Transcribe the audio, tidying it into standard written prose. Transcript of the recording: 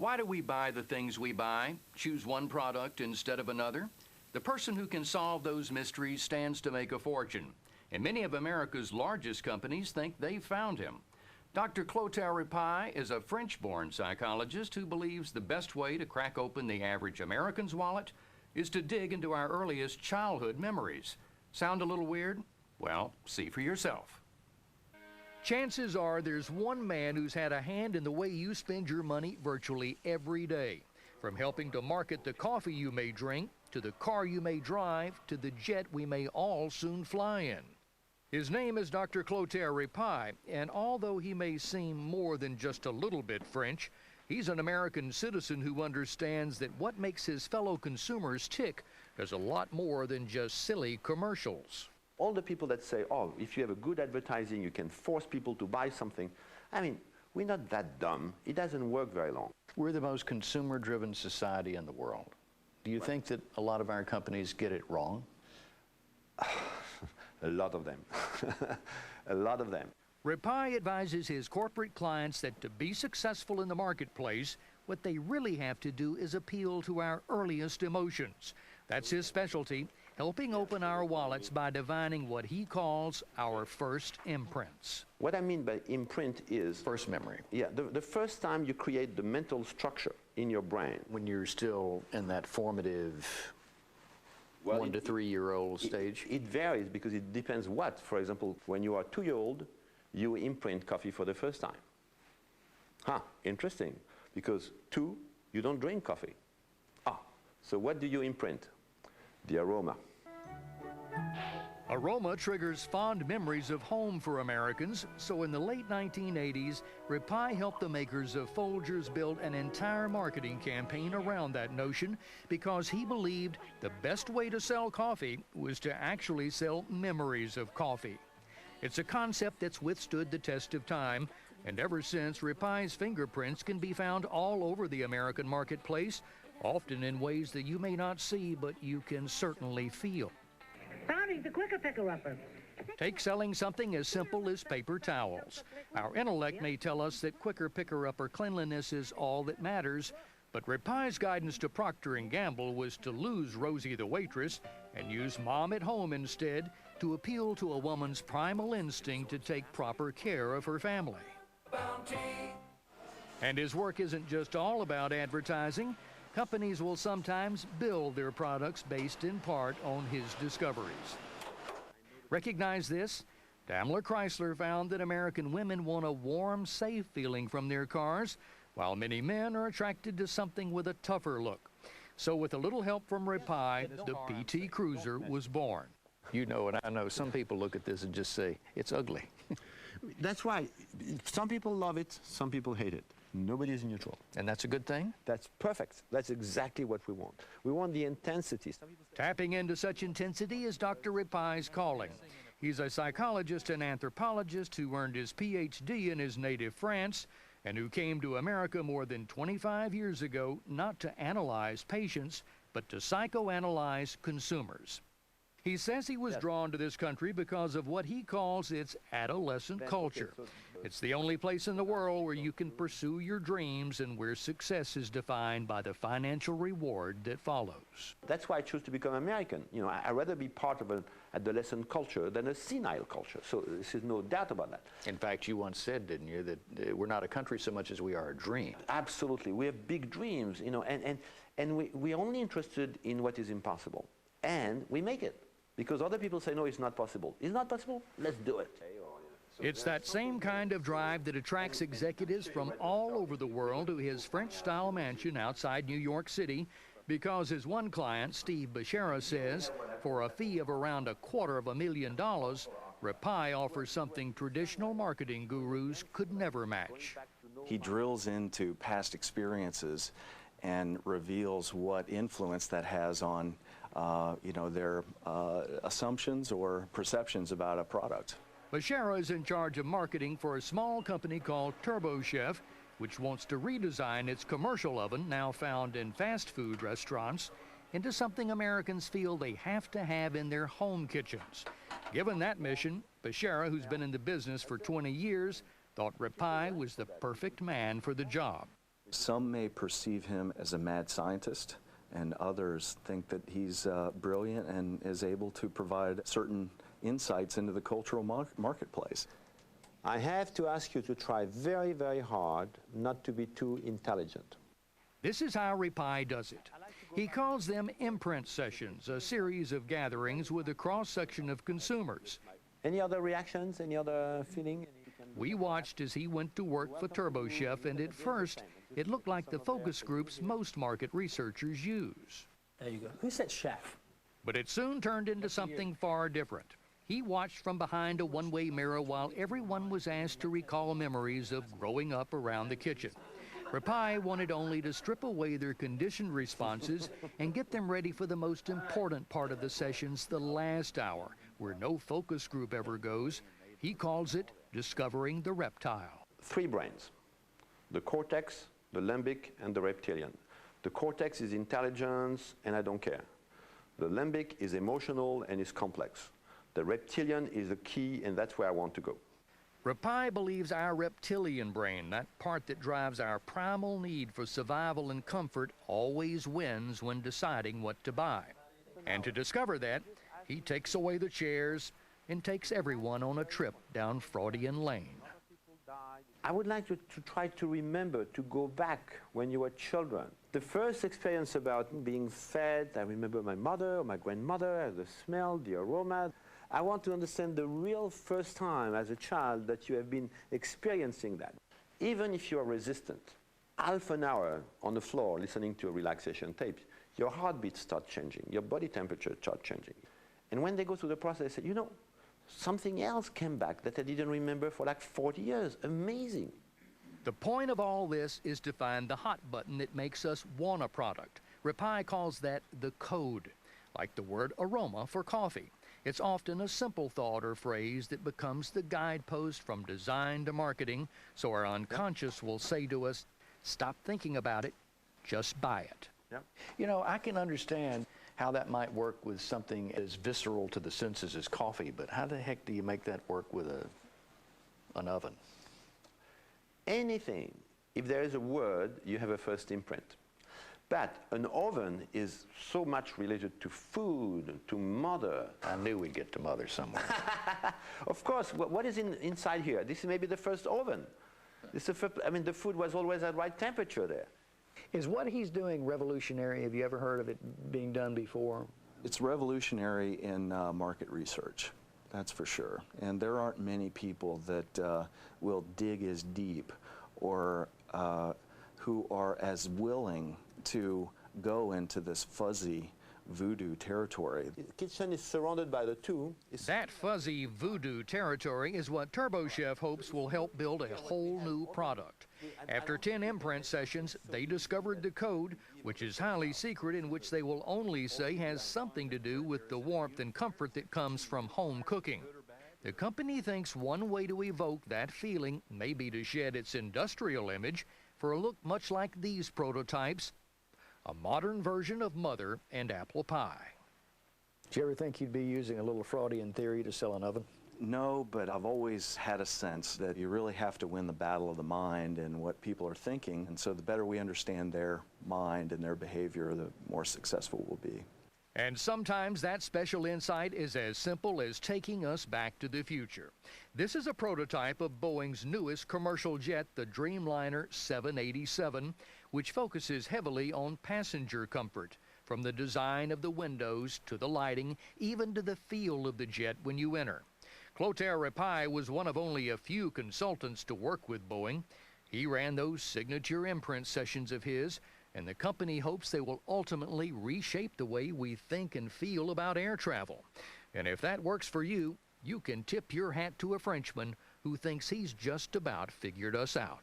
Why do we buy the things we buy? Choose one product instead of another? The person who can solve those mysteries stands to make a fortune, and many of America's largest companies think they've found him. Dr. Clotaire Rapaille is a French-born psychologist who believes the best way to crack open the average American's wallet is to dig into our earliest childhood memories. Sound a little weird? Well, see for yourself. Chances are there's one man who's had a hand in the way you spend your money virtually every day. From helping to market the coffee you may drink, to the car you may drive, to the jet we may all soon fly in. His name is Dr. Clotaire Rapaille, and although he may seem more than just a little bit French, he's an American citizen who understands that what makes his fellow consumers tick is a lot more than just silly commercials. All the people that say, oh, if you have a good advertising, you can force people to buy something. I mean, we're not that dumb. It doesn't work very long. We're the most consumer-driven society in the world. Do you think that a lot of our companies get it wrong? A lot of them. A lot of them. Rapaille advises his corporate clients that to be successful in the marketplace, what they really have to do is appeal to our earliest emotions. That's his specialty, helping open our wallets by divining what he calls our first imprints. What I mean by imprint is... First memory. Yeah, the first time you create the mental structure in your brain. When you're still in that formative 1 to 3 year old stage? It varies because it depends what. For example, when you are 2-year-old, you imprint coffee for the first time. Interesting. Because 2, you don't drink coffee. So what do you imprint? The aroma. Aroma triggers fond memories of home for Americans, so in the late 1980s, Rapaille helped the makers of Folgers build an entire marketing campaign around that notion because he believed the best way to sell coffee was to actually sell memories of coffee. It's a concept that's withstood the test of time, and ever since, Rapaille's fingerprints can be found all over the American marketplace, often in ways that you may not see, but you can certainly feel. Founding the quicker picker-upper. Take selling something as simple as paper towels. Our intellect may tell us that quicker picker-upper cleanliness is all that matters, but Rapaille's guidance to Procter & Gamble was to lose Rosie the waitress and use Mom at home instead to appeal to a woman's primal instinct to take proper care of her family. And his work isn't just all about advertising. Companies will sometimes build their products based in part on his discoveries. Recognize this? Daimler Chrysler found that American women want a warm, safe feeling from their cars, while many men are attracted to something with a tougher look. So with a little help from Rapaille, the PT Cruiser was born. You know, and I know some people look at this and just say, it's ugly. That's why some people love it, some people hate it. Nobody is neutral. And that's a good thing? That's perfect. That's exactly what we want. We want the intensity. Tapping into such intensity is Dr. Rapaille's calling. He's a psychologist and anthropologist who earned his PhD in his native France and who came to America more than 25 years ago not to analyze patients, but to psychoanalyze consumers. He says he was drawn to this country because of what he calls its adolescent culture. It's the only place in the world where you can pursue your dreams and where success is defined by the financial reward that follows. That's why I chose to become American. You know, I'd rather be part of an adolescent culture than a senile culture. So there's no doubt about that. In fact, you once said, didn't you, that we're not a country so much as we are a dream. Absolutely. We have big dreams, you know, and we're only interested in what is impossible. And we make it. Because other people say, no, it's not possible. It's not possible? Let's do it. It's that same kind of drive that attracts executives from all over the world to his French-style mansion outside New York City, because as one client, Steve Bechara, says, for a fee of around $250,000, Rapaille offers something traditional marketing gurus could never match. He drills into past experiences and reveals what influence that has on their assumptions or perceptions about a product. Bechara is in charge of marketing for a small company called Turbo Chef, which wants to redesign its commercial oven, now found in fast food restaurants, into something Americans feel they have to have in their home kitchens. Given that mission, Bechara, who's been in the business for 20 years, thought Rapaille was the perfect man for the job. Some may perceive him as a mad scientist, and others think that he's brilliant and is able to provide certain insights into the cultural marketplace. I have to ask you to try very, very hard not to be too intelligent. This is how Rapaille does it. He calls them imprint sessions, a series of gatherings with a cross-section of consumers. Any other reactions? Any other feeling? We watched as he went to work for TurboChef, and at first, it looked like the focus groups most market researchers use. There you go. Who said chef? But it soon turned into something far different. He watched from behind a one-way mirror while everyone was asked to recall memories of growing up around the kitchen. Rapaille wanted only to strip away their conditioned responses and get them ready for the most important part of the sessions, the last hour, where no focus group ever goes. He calls it discovering the reptile. 3 brains: the cortex, the limbic, and the reptilian. The cortex is intelligence, and I don't care. The limbic is emotional and is complex. The reptilian is the key, and that's where I want to go. Rapaille believes our reptilian brain, that part that drives our primal need for survival and comfort, always wins when deciding what to buy. And to discover that, he takes away the chairs and takes everyone on a trip down Freudian Lane. I would like to try to remember to go back when you were children. The first experience about being fed, I remember my mother or my grandmother, the smell, the aroma. I want to understand the real first time as a child that you have been experiencing that. Even if you are resistant, half an hour on the floor listening to a relaxation tape, your heartbeat starts changing, your body temperature starts changing. And when they go through the process, they say, you know, something else came back that I didn't remember for like 40 years. Amazing. The point of all this is to find the hot button that makes us want a product. Rapaille calls that the code, like the word aroma for coffee. It's often a simple thought or phrase that becomes the guidepost from design to marketing, so our unconscious will say to us, stop thinking about it, just buy it. Yep. You know, I can understand how that might work with something as visceral to the senses as coffee, but how the heck do you make that work with an oven? Anything, if there is a word, you have a first imprint. But an oven is so much related to food, to mother. I knew we'd get to mother somewhere. Of course, what is inside here? This is maybe the first oven. I mean, the food was always at right temperature there. Is what he's doing revolutionary? Have you ever heard of it being done before? It's revolutionary in market research, that's for sure. And there aren't many people that will dig as deep or who are as willing to go into this fuzzy voodoo territory. The kitchen is surrounded by the two. That fuzzy voodoo territory is what TurboChef hopes will help build a whole new product. After 10 imprint sessions, they discovered the code, which is highly secret and which they will only say has something to do with the warmth and comfort that comes from home cooking. The company thinks one way to evoke that feeling may be to shed its industrial image for a look much like these prototypes, a modern version of Mother and apple pie. Did you ever think you'd be using a little Freudian theory to sell an oven? No, but I've always had a sense that you really have to win the battle of the mind and what people are thinking. And so the better we understand their mind and their behavior, the more successful we'll be. And sometimes that special insight is as simple as taking us back to the future. This is a prototype of Boeing's newest commercial jet, the Dreamliner 787, which focuses heavily on passenger comfort, from the design of the windows to the lighting, even to the feel of the jet when you enter. Clotaire Rapaille was one of only a few consultants to work with Boeing. He ran those signature imprint sessions of his, and the company hopes they will ultimately reshape the way we think and feel about air travel. And if that works for you, you can tip your hat to a Frenchman who thinks he's just about figured us out.